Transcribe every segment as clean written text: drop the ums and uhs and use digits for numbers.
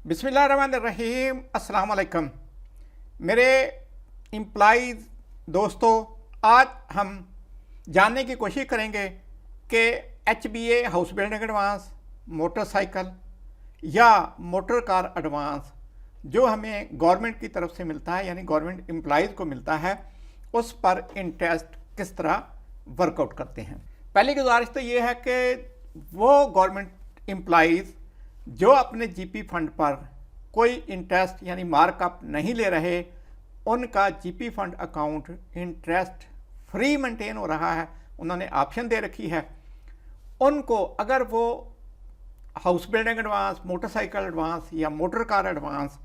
बिस्मिल्लाहिर्रहमानिर्रहीम, अस्सलाम वालेकुम। मेरे एम्प्लॉइज़ दोस्तों, आज हम जानने की कोशिश करेंगे कि HBA house building advance, motorcycle या मोटर कार एडवांस जो हमें गवर्नमेंट की तरफ से मिलता है, यानी गवर्नमेंट एम्प्लॉइज़ को मिलता है, उस पर इंटरेस्ट किस तरह वर्कआउट करते हैं। पहली गुजारिश तो ये है कि वो गवर्नमेंट एम्प्लॉइज़ जो अपने जीपी फंड पर कोई इंटरेस्ट यानी मार्कअप नहीं ले रहे, उनका GP fund account interest free maintain हो रहा है, उन्होंने ऑप्शन दे रखी है। उनको अगर वो house building advance, motorcycle advance या मोटर कार एडवांस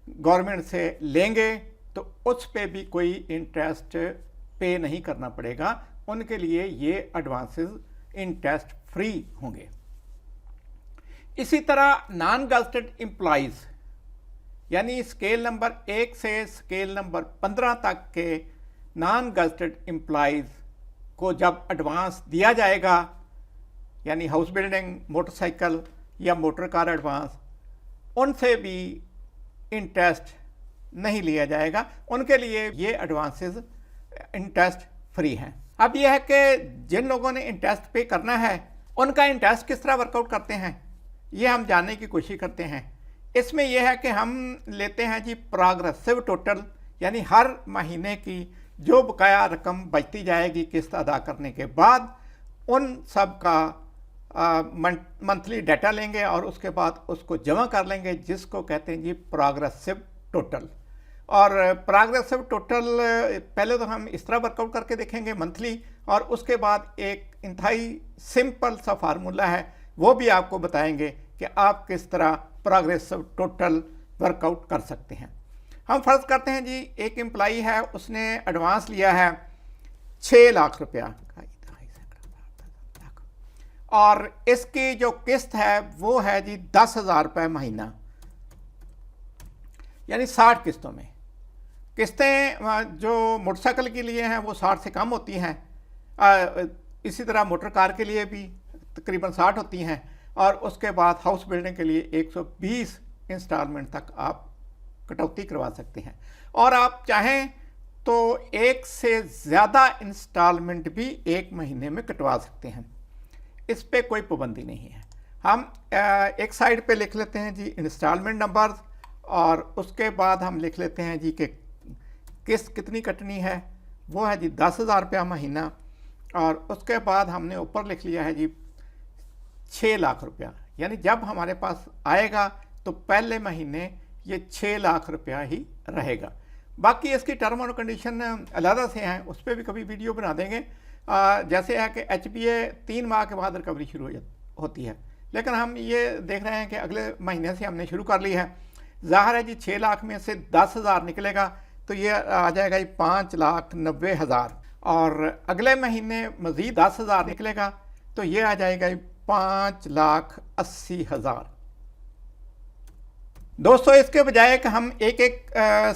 गवर्नमेंट से लेंगे तो उस पे भी कोई इंटरेस्ट पे नहीं करना पड़ेगा, उनके लिए ये एडवांसेस इंटरेस्ट फ्री होंगे। इसी तरह नॉन गज़टेड एम्प्लॉइज़ यानी स्केल नंबर 1 से स्केल नंबर 15 तक के नॉन गज़टेड एम्प्लॉइज़ को जब एडवांस दिया जाएगा, यानी हाउस बिल्डिंग, मोटरसाइकिल या मोटर कार एडवांस, उनसे भी इंटरेस्ट नहीं लिया जाएगा, उनके लिए ये एडवांसेस इंटरेस्ट फ्री हैं। अब यह है कि जिन लोगों ने इंटरेस्ट पे करना है, उनका इंटरेस्ट किस तरह वर्कआउट करते हैं, ये हम जानने की कोशिश करते हैं। इसमें यह है कि हम लेते हैं जी प्रोग्रेसिव टोटल, यानी हर महीने की जो बकाया रकम बचती जाएगी किस्त अदा करने के बाद, उन सब का मंथली डाटा लेंगे और उसके बाद उसको जमा कर लेंगे, जिसको कहते हैं जी प्रोग्रेसिव टोटल। और प्रोग्रेसिव टोटल पहले तो हम इस तरह वर्कआउट करके देखेंगे मंथली, और उसके बाद एक इंतहाई सिंपल सा फार्मूला है, वो भी आपको बताएंगे कि आप किस तरह प्रोग्रेसिव टोटल वर्कआउट कर सकते हैं। हम फर्ज करते हैं जी एक एम्प्लॉई है, उसने एडवांस लिया है 6 लाख रुपया और इसकी जो किस्त है वो है जी 10,000 रुपये महीना, यानी 60 किस्तों में। किस्तें जो मोटरसाइकिल के लिए हैं वो 60 से कम होती हैं, इसी तरह मोटर कार के लिए भी तकरीबन 60 होती हैं, और उसके बाद हाउस बिल्डिंग के लिए 120 इंस्टॉलमेंट तक आप कटौती करवा सकते हैं। और आप चाहें तो एक से ज़्यादा इंस्टॉलमेंट भी एक महीने में कटवा सकते हैं, इस पर कोई पाबंदी नहीं है। हम एक साइड पे लिख लेते हैं जी इंस्टॉलमेंट नंबर्स, और उसके बाद हम लिख लेते हैं जी कि किस्त कितनी कटनी है, वो है जी 10,000 रुपया महीना, और उसके बाद हमने ऊपर लिख लिया है जी 6 लाख रुपया, यानी जब हमारे पास आएगा तो पहले महीने ये 6 लाख रुपया ही रहेगा। बाकी इसकी टर्म और कंडीशन अलग से हैं, उस पर भी कभी वीडियो बना देंगे। जैसे है कि HBA 3 माह के बाद रिकवरी शुरू होती है, लेकिन हम ये देख रहे हैं कि अगले महीने से हमने शुरू कर ली है। ज़ाहिर है जी 6 लाख में से 10,000 निकलेगा तो ये आ जाएगा जी 5,90,000, और अगले महीने मज़ीद 10,000 निकलेगा तो ये आ जाएगा 5,80,000। दोस्तों, इसके बजाय कि हम एक एक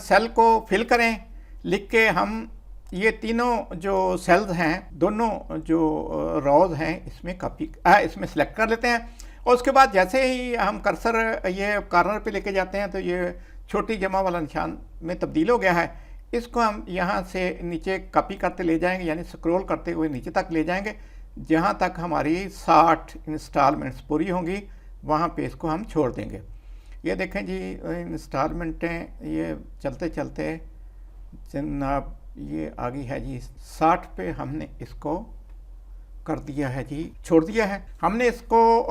सेल को फिल करें लिख के, हम ये तीनों जो सेल्स हैं, दोनों जो रोज हैं, इसमें सेलेक्ट कर लेते हैं, और उसके बाद जैसे ही हम कर्सर ये कॉर्नर पे लेके जाते हैं तो ये छोटी जमा वाला निशान में तब्दील हो गया है। इसको हम यहाँ से नीचे कॉपी करते ले जाएंगे, यानी स्क्रॉल करते हुए नीचे तक ले जाएंगे, जहाँ तक हमारी 60 इंस्टॉलमेंट्स पूरी होंगी वहाँ पे इसको हम छोड़ देंगे। ये देखें जी इंस्टॉलमेंटें ये चलते चलते जनाब ये आ गई है जी 60 पे, हमने इसको कर दिया है जी, छोड़ दिया है हमने इसको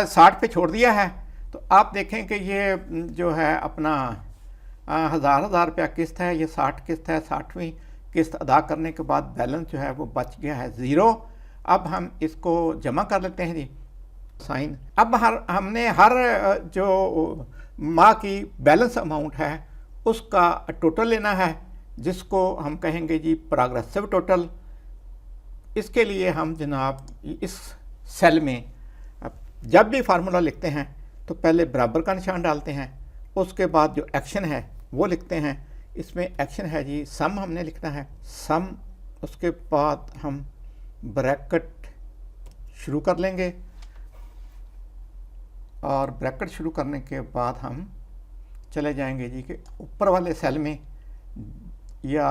60 पे छोड़ दिया है। तो आप देखें कि ये जो है अपना हज़ार रुपया किस्त है, ये 60 किस्त है, 60वीं किस्त अदा करने के बाद बैलेंस जो है वो बच गया है 0। अब हम इसको जमा कर लेते हैं जी, साइन। अब हमने हर जो माह की बैलेंस अमाउंट है उसका टोटल लेना है, जिसको हम कहेंगे जी प्रोग्रेसिव टोटल। इसके लिए हम जनाब इस सेल में जब भी फार्मूला लिखते हैं तो पहले बराबर का निशान डालते हैं, उसके बाद जो एक्शन है वो लिखते हैं। इसमें एक्शन है जी सम, हमने लिखना है सम, उसके बाद हम ब्रैकेट शुरू कर लेंगे और ब्रैकेट शुरू करने के बाद हम चले जाएंगे जी कि ऊपर वाले सेल में, या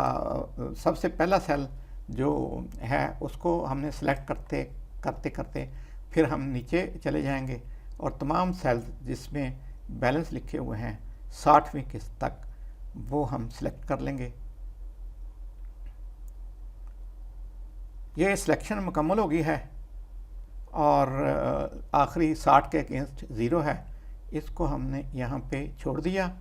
सबसे पहला सेल जो है उसको हमने सेलेक्ट करते करते करते फिर हम नीचे चले जाएंगे और तमाम सेल जिसमें बैलेंस लिखे हुए हैं 60वीं किस्त तक वो हम सिलेक्ट कर लेंगे। ये सिलेक्शन मुकम्मल हो गई है और आखिरी 60 के अगेंस्ट 0 है, इसको हमने यहाँ पे छोड़ दिया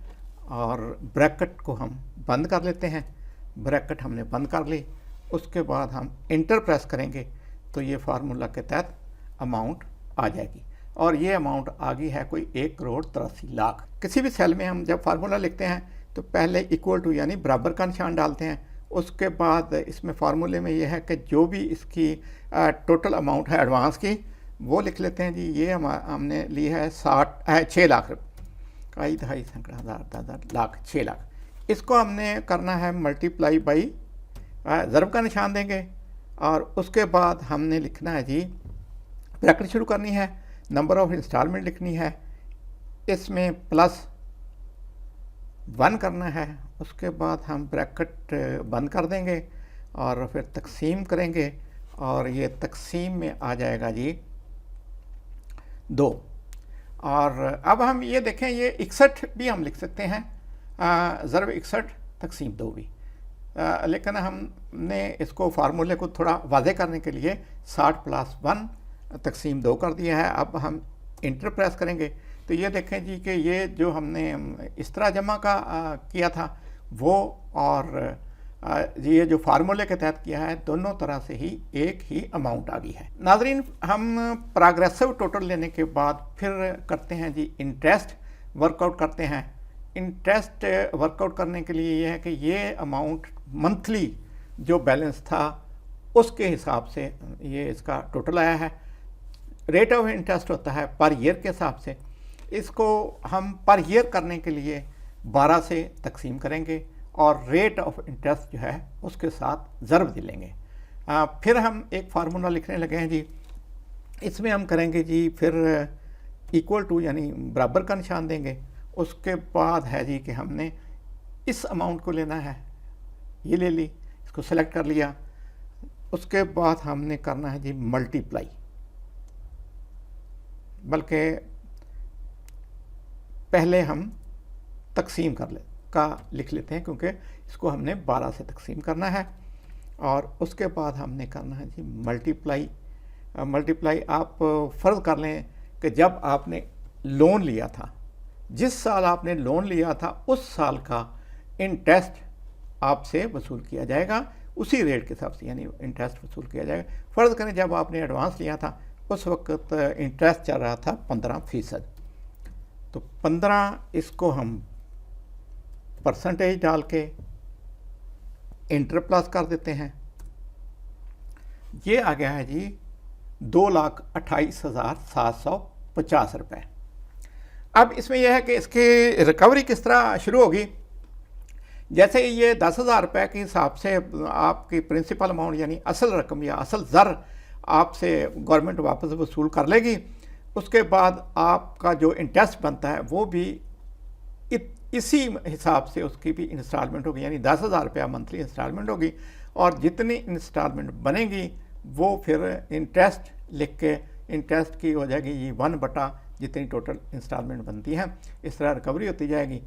और ब्रैकेट को हम बंद कर लेते हैं। ब्रैकेट हमने बंद कर ली, उसके बाद हम इंटर प्रेस करेंगे तो ये फार्मूला के तहत अमाउंट आ जाएगी और ये अमाउंट आ गई है कोई 1,83,00,000। किसी भी सेल में हम जब फार्मूला लिखते हैं तो पहले इक्वल टू यानी बराबर का निशान डालते हैं, उसके बाद इसमें फार्मूले में ये है कि जो भी इसकी टोटल अमाउंट है एडवांस की वो लिख लेते हैं जी। ये हमने ली है 6 लाख रुपये, कई दहाई सैकड़ा हज़ार 10,000 लाख 6 लाख। इसको हमने करना है मल्टीप्लाई बाई, ज़रब का निशान देंगे और उसके बाद हमने लिखना है जी, ब्रैकेट शुरू करनी है, नंबर ऑफ इंस्टॉलमेंट लिखनी है, इसमें +1 करना है, उसके बाद हम ब्रैकेट बंद कर देंगे और फिर तकसीम करेंगे और ये तकसीम में आ जाएगा जी 2। और अब हम ये देखें, ये 61 भी हम लिख सकते हैं, ज़रब 61 तकसीम 2 भी, लेकिन हमने इसको फार्मूले को थोड़ा वाज़े करने के लिए 60 + 1 तकसीम 2 कर दिया है। अब हम इंटर प्रेस करेंगे तो ये देखें जी कि ये जो हमने इस तरह जमा का किया था वो और ये जो फार्मूले के तहत किया है दोनों तरह से ही एक ही अमाउंट आ गई है। नाज़रीन, हम प्रोग्रेसिव टोटल लेने के बाद फिर करते हैं जी इंटरेस्ट वर्कआउट करते हैं। इंटरेस्ट वर्कआउट करने के लिए ये है कि ये अमाउंट मंथली जो बैलेंस था उसके हिसाब से ये इसका टोटल आया है। रेट ऑफ इंटरेस्ट होता है पर ईयर के हिसाब से, इसको हम पर ईयर करने के लिए 12 से तकसीम करेंगे और रेट ऑफ इंटरेस्ट जो है उसके साथ ज़रब दिलेंगे। फिर हम एक फार्मूला लिखने लगे हैं जी, इसमें हम करेंगे जी फिर इक्वल टू यानी बराबर का निशान देंगे, उसके बाद है जी कि हमने इस अमाउंट को लेना है, ये ले ली, इसको सेलेक्ट कर लिया, उसके बाद हमने करना है जी मल्टीप्लाई, बल्कि पहले हम तकसीम का लिख लेते हैं क्योंकि इसको हमने 12 से तकसीम करना है और उसके बाद हमने करना है जी मल्टीप्लाई। मल्टीप्लाई आप फ़र्ज़ कर लें कि जब आपने लोन लिया था, जिस साल आपने लोन लिया था उस साल का इंटरेस्ट आपसे वसूल किया जाएगा उसी रेट के हिसाब से, यानी इंटरेस्ट वसूल किया जाएगा। फ़र्ज़ करें जब आपने एडवांस लिया था उस वक्त इंटरेस्ट चल रहा था 15%, तो 15 इसको हम परसेंटेज डाल के इंटर प्लस कर देते हैं। ये आ गया है जी 2,28,750 रुपये। अब इसमें यह है कि इसकी रिकवरी किस तरह शुरू होगी। जैसे ये 10,000 रुपये के हिसाब से आपकी प्रिंसिपल अमाउंट यानी असल रकम या असल ज़र आपसे गवर्नमेंट वापस वसूल कर लेगी, उसके बाद आपका जो इंटरेस्ट बनता है वो भी इसी हिसाब से उसकी भी इंस्टॉलमेंट होगी, यानी 10,000 रुपया मंथली इंस्टॉलमेंट होगी और जितनी इंस्टॉलमेंट बनेगी वो फिर इंटरेस्ट लिख के इंटरेस्ट की हो जाएगी ये 1/, जितनी टोटल इंस्टॉलमेंट बनती है। इस तरह रिकवरी होती जाएगी।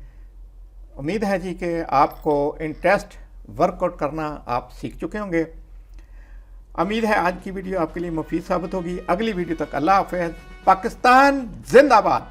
उम्मीद है जी कि आपको इंटरेस्ट वर्कआउट करना आप सीख चुके होंगे। उम्मीद है आज की वीडियो आपके लिए मुफीद साबित होगी। अगली वीडियो तक अल्लाह हाफ़िज़। पाकिस्तान जिंदाबाद।